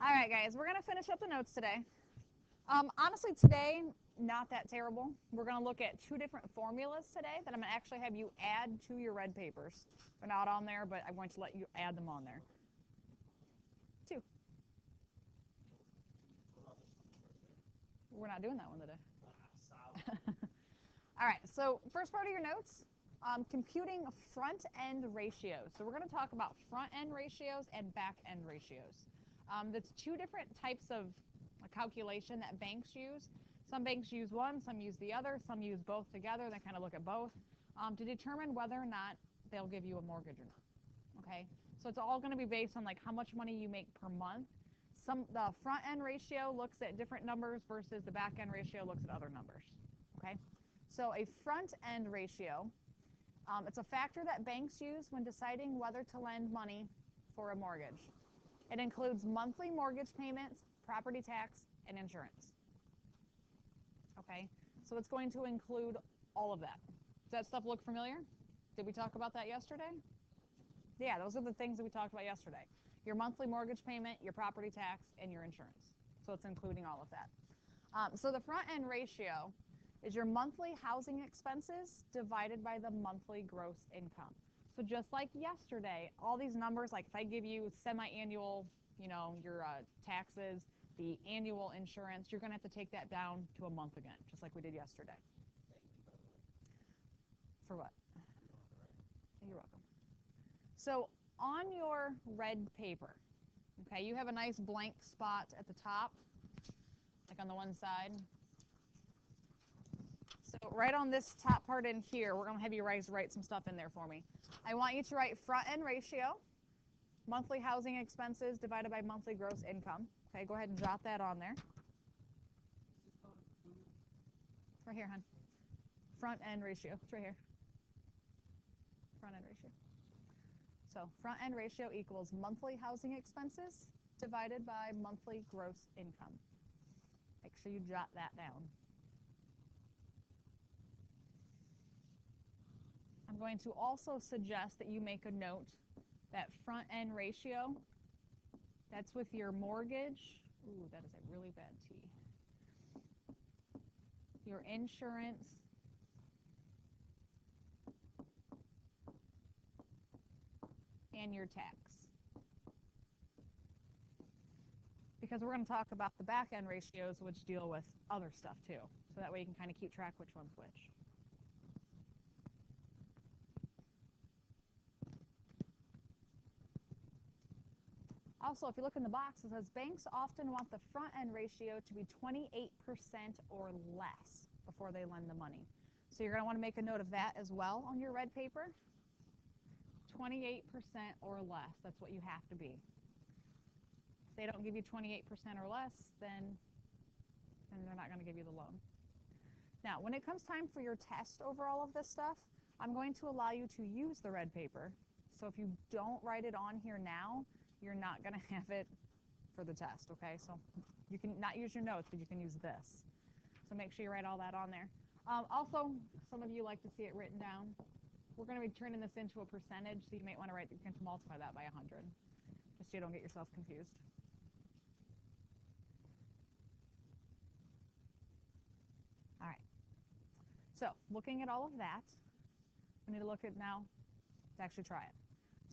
All right, guys, we're going to finish up the notes today. Honestly, today, not that terrible. We're going to look at two different formulas today that I'm going to actually have you add to your red papers. They're not on there, but I'm going to let you add them on there. Two. We're not doing that one today. All right, so first part of your notes, computing front-end ratios. So we're going to talk about front-end ratios and back-end ratios. That's two different types of calculation that banks use. Some banks use one, some use the other, some use both together. They kind of look at both to determine whether or not they'll give you a mortgage or not. Okay, so it's all going to be based on like how much money you make per month. The front-end ratio looks at different numbers versus the back-end ratio looks at other numbers. Okay, so a front-end ratio, it's a factor that banks use when deciding whether to lend money for a mortgage. It includes monthly mortgage payments, property tax, and insurance. Okay, so it's going to include all of that. Does that stuff look familiar? Did we talk about that yesterday? Yeah, those are the things that we talked about yesterday. Your monthly mortgage payment, your property tax, and your insurance. So it's including all of that. So the front-end ratio is your monthly housing expenses divided by the monthly gross income. So just like yesterday, all these numbers, like if I give you semi-annual, your taxes, the annual insurance, you're going to have to take that down to a month again, just like we did yesterday. For what? You're welcome. So on your red paper, okay, you have a nice blank spot at the top, like on the one side. So right on this top part in here, we're going to have you guys write some stuff in there for me. I want you to write front-end ratio, monthly housing expenses divided by monthly gross income. Okay, go ahead and jot that on there. Right here, hon. Front-end ratio. It's right here. Front-end ratio. So front-end ratio equals monthly housing expenses divided by monthly gross income. Make sure you jot that down. I'm going to also suggest that you make a note that front-end ratio, that's with your mortgage. Ooh, that is a really bad T. Your insurance, and your tax. Because we're going to talk about the back-end ratios, which deal with other stuff too. So that way you can kind of keep track which one's which. Also, if you look in the box, it says banks often want the front-end ratio to be 28% or less before they lend the money. So you're going to want to make a note of that as well on your red paper. 28% or less, that's what you have to be. If they don't give you 28% or less, then they're not going to give you the loan. Now, when it comes time for your test over all of this stuff, I'm going to allow you to use the red paper. So if you don't write it on here now, you're not going to have it for the test, okay? So you can not use your notes, but you can use this. So make sure you write all that on there. Also, some of you like to see it written down. We're going to be turning this into a percentage, so you might want to write, you can multiply that by 100, just so you don't get yourself confused. All right. So looking at all of that, we need to look at now to actually try it.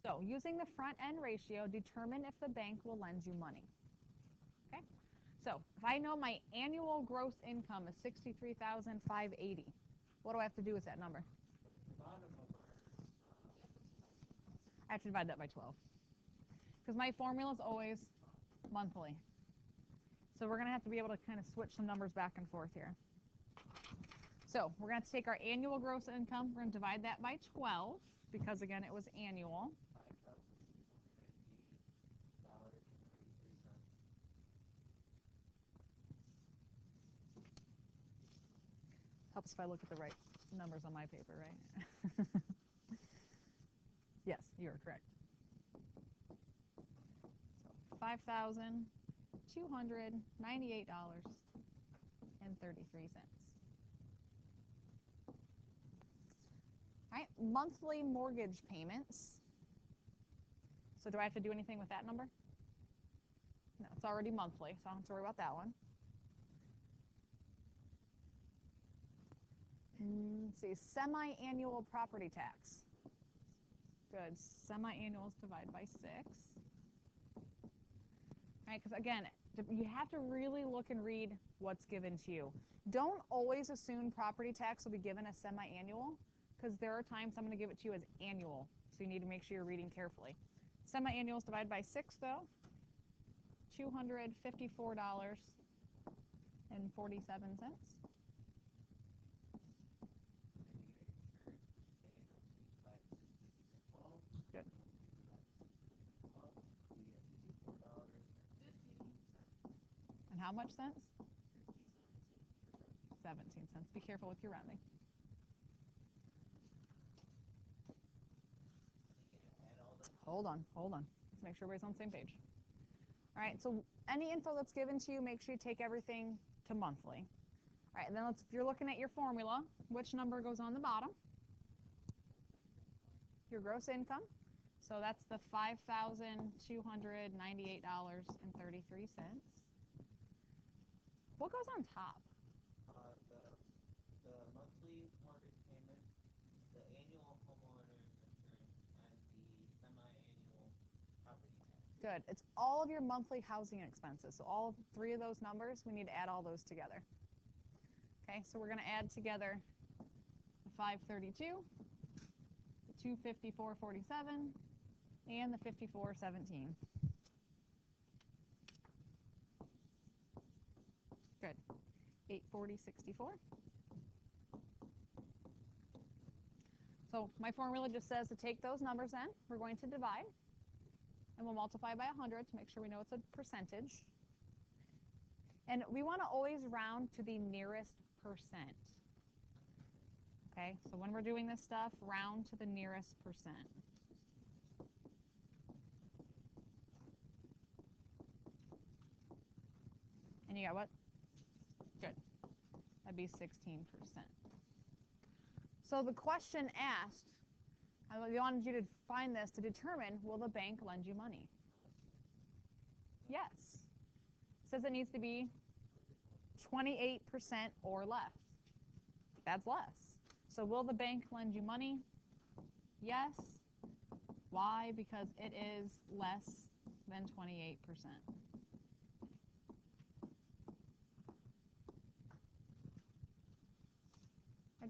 So using the front-end ratio, determine if the bank will lend you money. Okay? So if I know my annual gross income is $63,580, what do I have to do with that number? I have to divide that by 12. Because my formula is always monthly. So we're going to have to be able to kind of switch some numbers back and forth here. So we're going to take our annual gross income. We're going to divide that by 12, because again, it was annual. Helps if I look at the right numbers on my paper, right? Yes, you are correct. So $5,298.33. All right, monthly mortgage payments. So do I have to do anything with that number? No, That's already monthly, so I don't have to worry about that one. Let's see, semi-annual property tax. Good. Semi-annuals divide by 6. All right, because again, you have to really look and read what's given to you. Don't always assume property tax will be given as semi-annual, because there are times I'm going to give it to you as annual, so you need to make sure you're reading carefully. Semi-annuals divided by 6, though, $254.47. Good. And how much cents? 17 cents. Be careful with your rounding. Hold on. Let's make sure everybody's on the same page. All right, so any info that's given to you, make sure you take everything to monthly. All right, and then if you're looking at your formula, which number goes on the bottom? Your gross income. So that's the $5,298.33. What goes on top? The monthly mortgage payment, the annual homeowner's insurance, and the semi-annual property tax. Good. It's all of your monthly housing expenses. So all 3 of those numbers, we need to add all those together. Okay, so we're going to add together the 532, the 254.47, and the 54.17. Good. 840.64. So my formula just says to take those numbers in. We're going to divide, and we'll multiply by 100 to make sure we know it's a percentage. And we want to always round to the nearest percent. Okay, so when we're doing this stuff, round to the nearest percent. And you got what? Good. That'd be 16%. So the question asked, I wanted you to find this to determine, will the bank lend you money? Yes. It says it needs to be 28% or less. That's less. So will the bank lend you money? Yes. Why? Because it is less than 28%.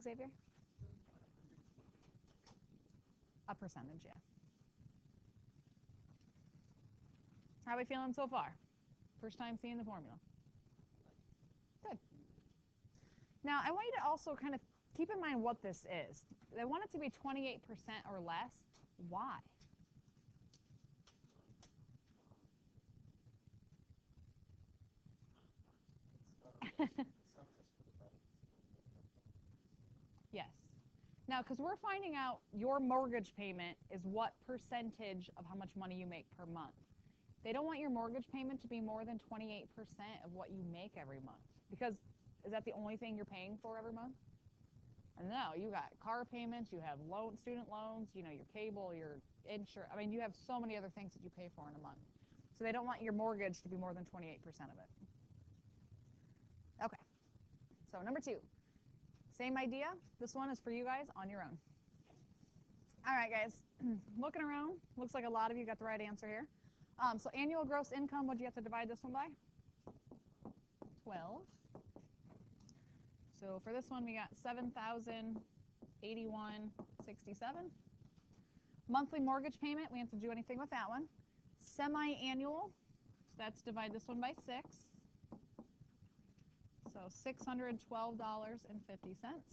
Xavier? A percentage, yeah. How are we feeling so far? First time seeing the formula. Good. Now, I want you to also kind of keep in mind what this is. They want it to be 28% or less. Why? Yes. Now, because we're finding out your mortgage payment is what percentage of how much money you make per month. They don't want your mortgage payment to be more than 28% of what you make every month. Because is that the only thing you're paying for every month? No, you got car payments, you have student loans, you know, your cable, your insurance. I mean, you have so many other things that you pay for in a month. So they don't want your mortgage to be more than 28% of it. Okay. So number 2. Same idea. This one is for you guys on your own. All right, guys. Looking around, looks like a lot of you got the right answer here. So annual gross income, what do you have to divide this one by? 12. So for this one, we got 7,081.67. Monthly mortgage payment, we have to do anything with that one. Semi-annual, so that's divide this one by 6. So $612.50.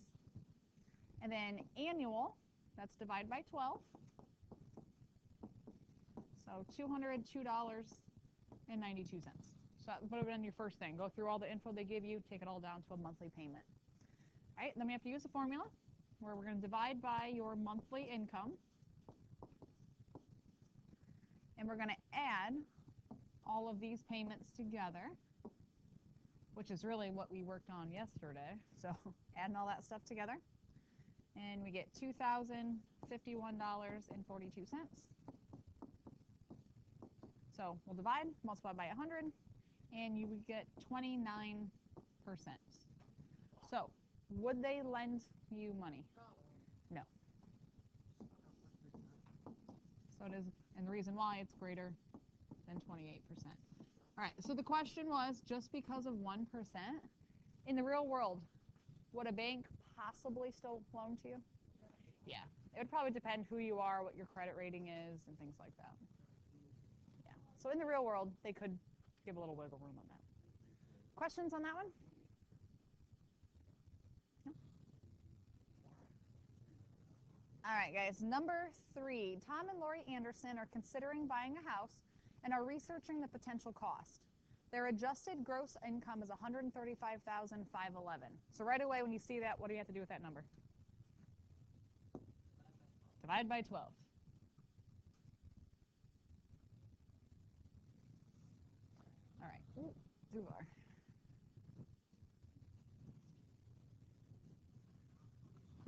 And then annual, that's divide by 12. So $202.92. So put it in your first thing. Go through all the info they give you, take it all down to a monthly payment. All right, then we have to use a formula where we're going to divide by your monthly income. And we're going to add all of these payments together, which is really what we worked on yesterday. So adding all that stuff together. And we get $2,051.42. So we'll divide, multiply by 100, and you would get 29%. So would they lend you money? No. So it is, and the reason why it's greater than 28%. All right, so the question was, just because of 1%, in the real world, would a bank possibly still loan to you? Yeah. It would probably depend who you are, what your credit rating is, and things like that. Yeah. So in the real world, they could give a little wiggle room on that. Questions on that one? No? All right, guys. Number 3. Tom and Lori Anderson are considering buying a house and are researching the potential cost. Their adjusted gross income is $135,511. So right away, when you see that, what do you have to do with that number? Divide by 12. All right. Ooh, Zuvar.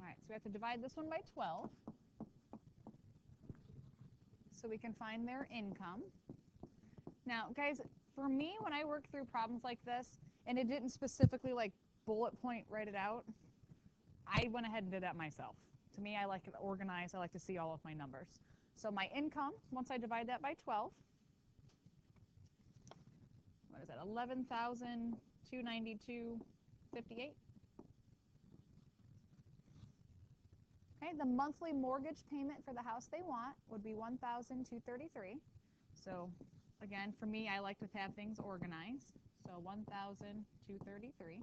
All right, so we have to divide this one by 12 so we can find their income. Now, guys, for me, when I work through problems like this, and it didn't specifically like bullet point write it out, I went ahead and did that myself. To me, I like it organized. I like to see all of my numbers. So my income, once I divide that by 12, what is that, 11,292.58. Okay, the monthly mortgage payment for the house they want would be $1,233. So again, for me, I like to have things organized. So $1,233.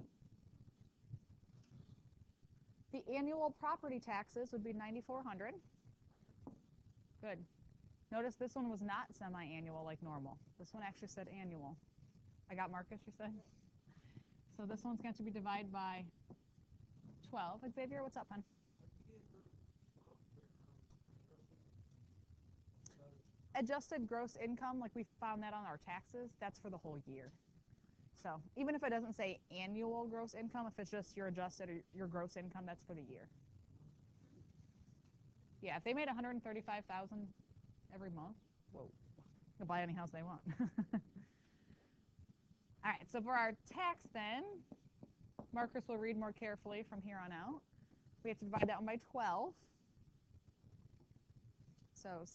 The annual property taxes would be $9,400. Good. Notice this one was not semi-annual like normal. This one actually said annual. I got Marcus, you said? So this one's going to be divided by 12. Xavier, what's up, hon? Adjusted gross income, like we found that on our taxes, that's for the whole year. So even if it doesn't say annual gross income, if it's just your adjusted or your gross income, that's for the year. Yeah, if they made $135,000 every month, whoa, they'll buy any house they want. All right, so for our tax then, Marcus will read more carefully from here on out. We have to divide that one by 12. So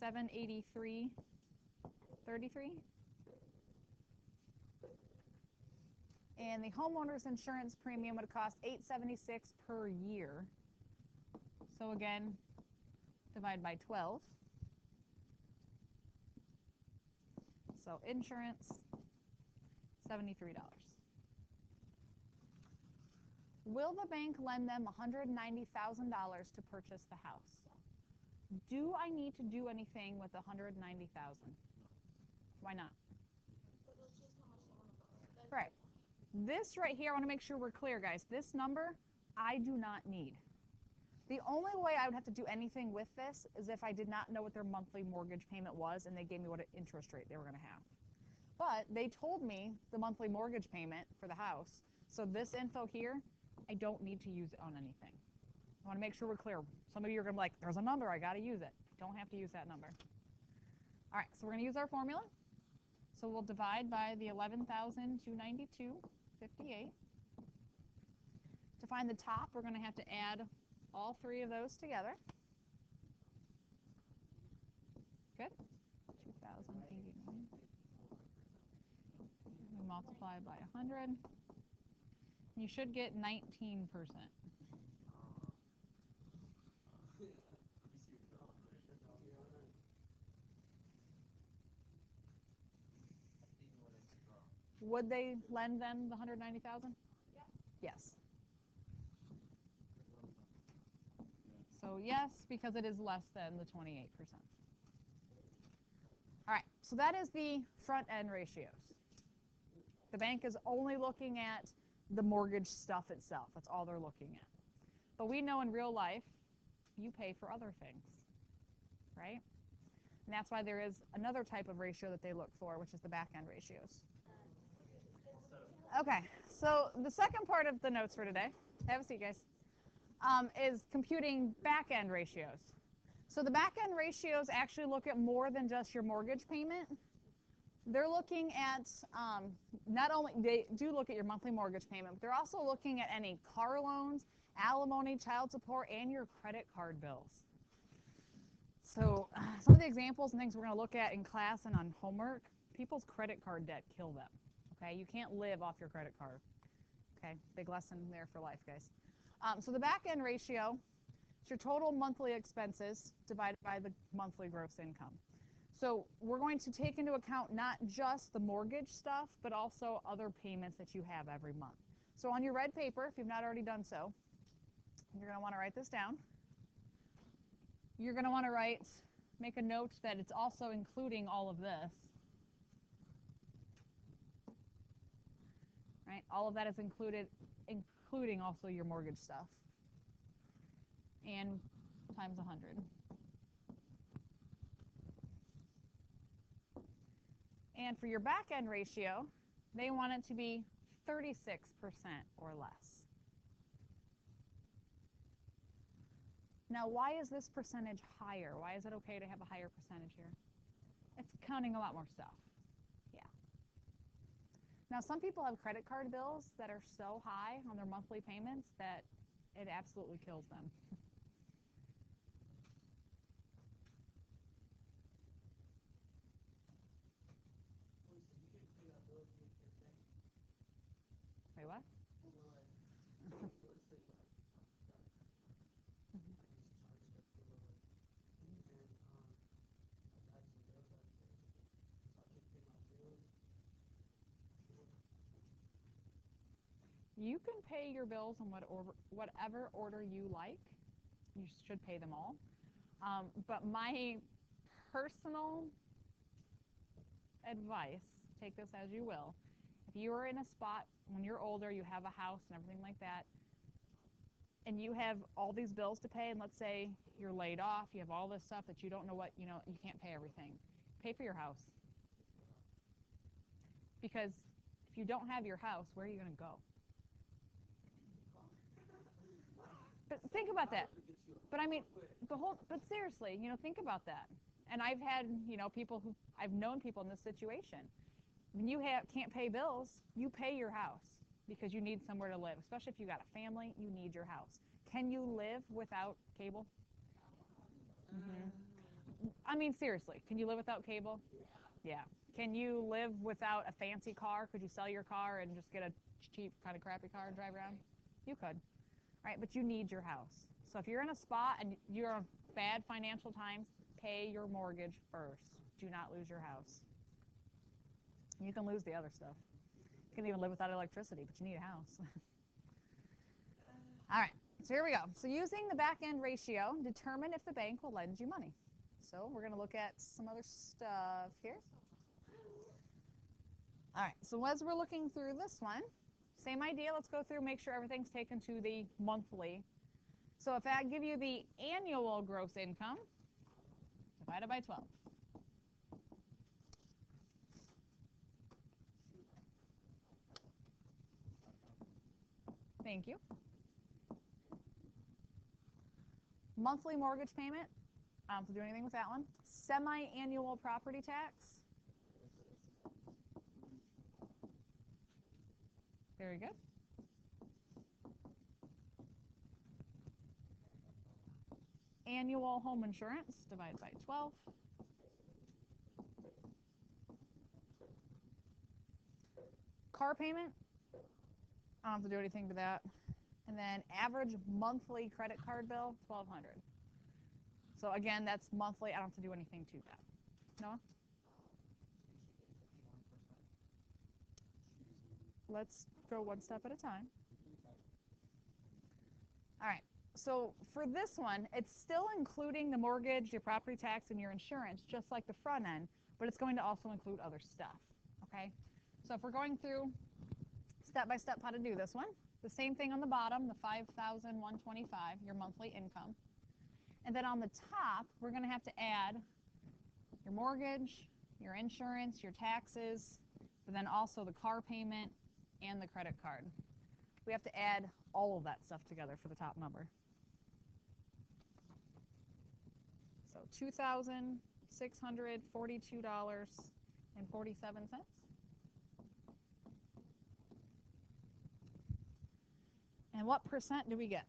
$783.33. And the homeowner's insurance premium would cost $876 per year. So again, divide by 12. So insurance, $73. Will the bank lend them $190,000 to purchase the house? Do I need to do anything with $190,000? Why not? Right. This right here, I want to make sure we're clear, guys. This number, I do not need. The only way I would have to do anything with this is if I did not know what their monthly mortgage payment was and they gave me what interest rate they were going to have. But they told me the monthly mortgage payment for the house. So this info here, I don't need to use it on anything. I want to make sure we're clear. Some of you are going to be like, there's a number, I got to use it. Don't have to use that number. All right, so we're going to use our formula. So we'll divide by the 11,292.58. To find the top, we're going to have to add all three of those together. Good. 2,089. We multiply by 100. You should get 19%. Would they lend them the $190,000? Yes. So yes, because it is less than the 28%. All right, so that is the front end ratios. The bank is only looking at the mortgage stuff itself. That's all they're looking at. But we know in real life, you pay for other things, right? And that's why there is another type of ratio that they look for, which is the back end ratios. Okay, so the second part of the notes for today, have a seat, guys, is computing back end ratios. So the back end ratios actually look at more than just your mortgage payment. they're looking at not only they do look at your monthly mortgage payment, but they're also looking at any car loans, alimony, child support, and your credit card bills. So some of the examples and things we're going to look at in class and on homework, people's credit card debt kill them. Okay, you can't live off your credit card. Okay, big lesson there for life, guys. So the back end ratio is your total monthly expenses divided by the monthly gross income. So we're going to take into account not just the mortgage stuff, but also other payments that you have every month. So on your red paper, if you've not already done so, you're going to want to write this down. You're going to want to make a note that it's also including all of this. Right? All of that is included, including also your mortgage stuff. And times 100. And for your back end ratio, they want it to be 36% or less. Now, why is this percentage higher? Why is it okay to have a higher percentage here? It's counting a lot more stuff. Yeah. Now, some people have credit card bills that are so high on their monthly payments that it absolutely kills them. Wait, what? You can pay your bills in whatever order you like. You should pay them all. But my personal advice, take this as you will, if you are in a spot when you're older, you have a house and everything like that, and you have all these bills to pay, and let's say you're laid off, you have all this stuff that you don't know you can't pay everything. Pay for your house. Because if you don't have your house, where are you going to go? But think about that. But I mean, but seriously, think about that. And I've had, I've known people in this situation. When you can't pay bills, you pay your house because you need somewhere to live. Especially if you got a family, you need your house. Can you live without cable? I mean, seriously, can you live without cable? Yeah. Can you live without a fancy car? Could you sell your car and just get a cheap, kind of crappy car and drive around? You could, right? But you need your house. So if you're in a spot and you're in bad financial times, pay your mortgage first. Do not lose your house. You can lose the other stuff. You can even live without electricity, but you need a house. All right, so here we go. So using the back end ratio, determine if the bank will lend you money. So we're going to look at some other stuff here. All right, so as we're looking through this one, same idea. Let's go through, make sure everything's taken to the monthly. So if I give you the annual gross income, divided by 12. Thank you. Monthly mortgage payment, to do anything with that one. Semi-annual property tax. Very good. Annual home insurance, divided by 12. Car payment, I don't have to do anything to that. And then average monthly credit card bill, $1,200. So again, that's monthly. I don't have to do anything to that. Noah? Let's go one step at a time. All right. So for this one, it's still including the mortgage, your property tax, and your insurance, just like the front end, but it's going to also include other stuff. Okay? So if we're going through step by step how to do this one, the same thing on the bottom, the $5,125, your monthly income. And then on the top, we're going to have to add your mortgage, your insurance, your taxes, but then also the car payment and the credit card. We have to add all of that stuff together for the top number. So $2,642 and 47 cents. And what percent do we get?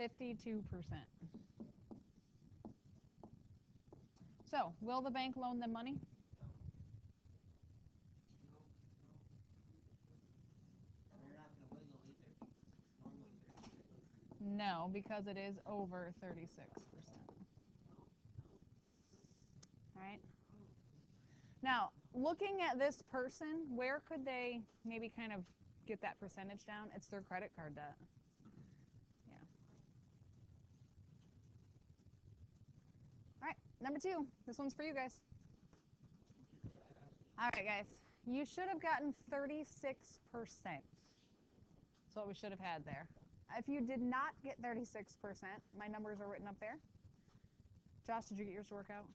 52%. So, will the bank loan them money? They're not going to wiggle either because it's normally 36. No, because it is over 36%. All right. Now, looking at this person, where could they maybe kind of get that percentage down? It's their credit card debt. Yeah. All right, number 2. This one's for you guys. All right, guys. You should have gotten 36%. That's what we should have had there. If you did not get 36%, my numbers are written up there. Josh, did you get yours to work out?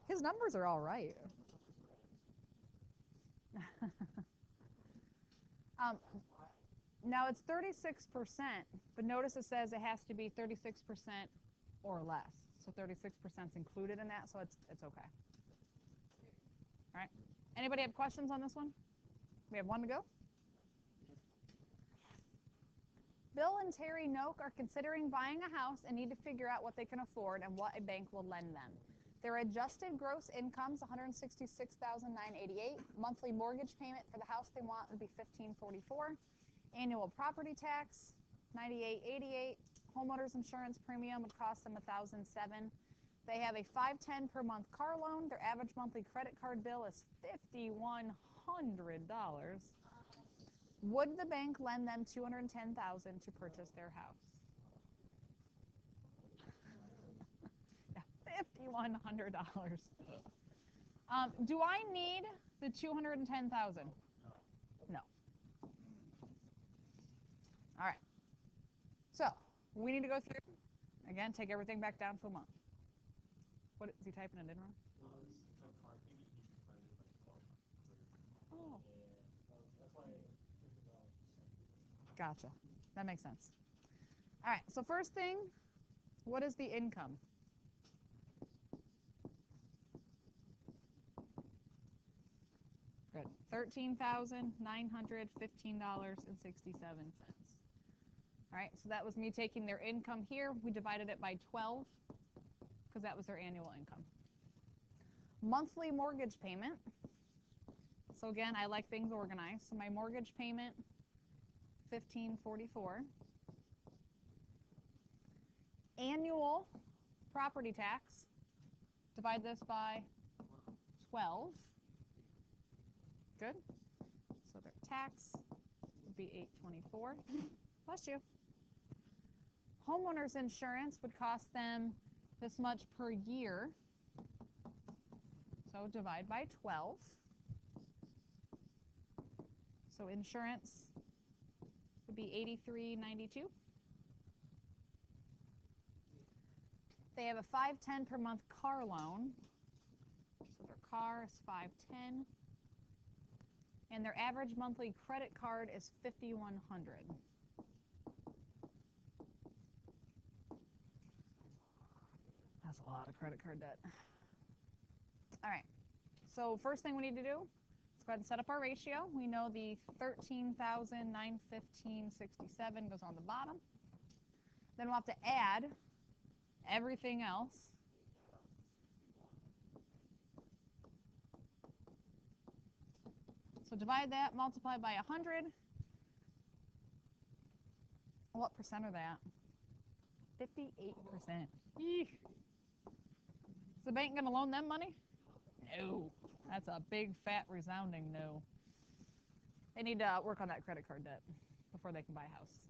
His numbers are all right. Now it's 36%, but notice it says it has to be 36% or less. So 36% is included in that, so it's okay. All right. Anybody have questions on this one? We have one to go. Bill and Terry Noak are considering buying a house and need to figure out what they can afford and what a bank will lend them. Their adjusted gross income is $166,988. Monthly mortgage payment for the house they want would be $1,544. Annual property tax $98.88. Homeowners insurance premium would cost them $1,007. They have a $510 per month car loan. Their average monthly credit card bill is $5,100. Would the bank lend them $210,000 to purchase their house? $5,100. Do I need the $210,000? No. All right. So we need to go through again. Take everything back down to a month. What is he typing it in wrong? Oh. Gotcha. That makes sense. All right. So first thing, what is the income? Good. $13,915.67. All right, so that was me taking their income here. We divided it by 12 because that was their annual income. Monthly mortgage payment. So again, I like things organized. So my mortgage payment, $1,544. Annual property tax. Divide this by 12. Good. So their tax would be $824. Bless you. Homeowners insurance would cost them this much per year. So divide by 12. So insurance would be $83.92. They have a $510 per month car loan. So their car is $510. And their average monthly credit card is $5,100. That's a lot of credit card debt. All right. So first thing we need to do, let's go ahead and set up our ratio. We know the $13,915.67 goes on the bottom. Then we'll have to add everything else. So divide that, multiply by 100. What percent are that? 58%. Eek. Is the bank going to loan them money? No. That's a big, fat, resounding no. They need to work on that credit card debt before they can buy a house.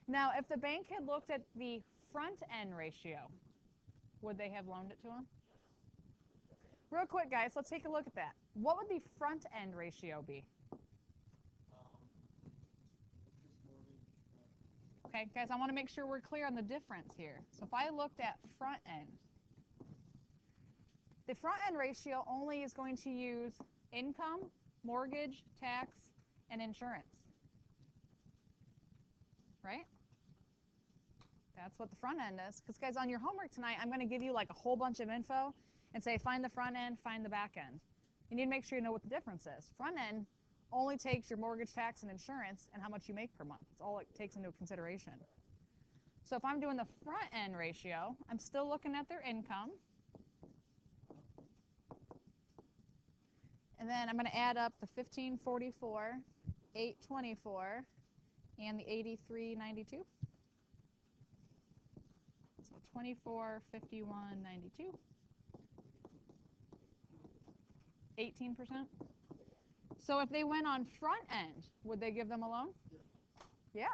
Now, if the bank had looked at the front-end ratio, would they have loaned it to them? Real quick, guys, let's take a look at that. What would the front-end ratio be? Okay, guys, I want to make sure we're clear on the difference here. So if I looked at front-end, the front-end ratio only is going to use income, mortgage, tax, and insurance. Right? That's what the front end is. Because guys, on your homework tonight, I'm going to give you like a whole bunch of info and say find the front end, find the back end. You need to make sure you know what the difference is. Front end only takes your mortgage, tax, and insurance and how much you make per month. That's all it takes into consideration. So if I'm doing the front end ratio, I'm still looking at their income. And then I'm going to add up the 1544, 824, and the 8392. So 24, 51, 92. 18%. So if they went on front end, would they give them a loan? Yeah.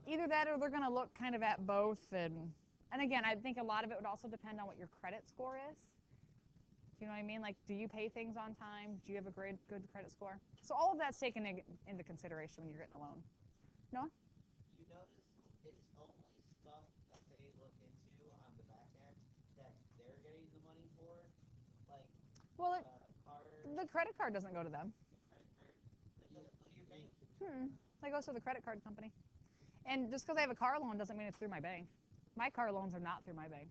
Either that or they're going to look kind of at both. And again, I think a lot of it would also depend on what your credit score is. You know what I mean? Like, do you pay things on time? Do you have a good credit score? So all of that's taken into consideration when you're getting a loan. Noah? You notice it's only stuff that they look into on the back end that they're getting the money for, like Well, card, the credit card doesn't go to them. credit card. It goes to your bank. That goes to the credit card company. And just because I have a car loan doesn't mean it's through my bank. My car loans are not through my bank.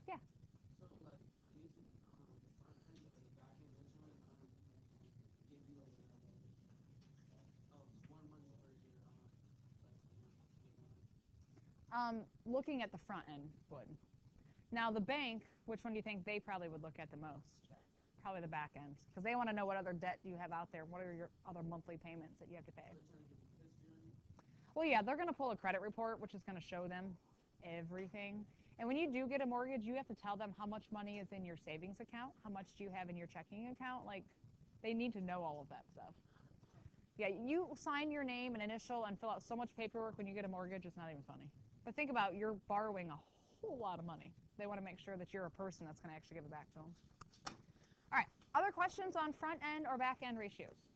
Yeah. So, like, using the front end or the back end instrument, give you like more money over your Looking at the front end would. Now the bank, which one do you think they probably would look at the most? Probably the back end, because they want to know what other debt you have out there. What are your other monthly payments that you have to pay? Well, yeah, they're going to pull a credit report, which is going to show them everything. And when you do get a mortgage, you have to tell them how much money is in your savings account, how much do you have in your checking account. Like, they need to know all of that stuff. Yeah, you sign your name and initial and fill out so much paperwork when you get a mortgage, it's not even funny. But think about, you're borrowing a whole lot of money. They want to make sure that you're a person that's going to actually give it back to them. All right, other questions on front end or back end ratios?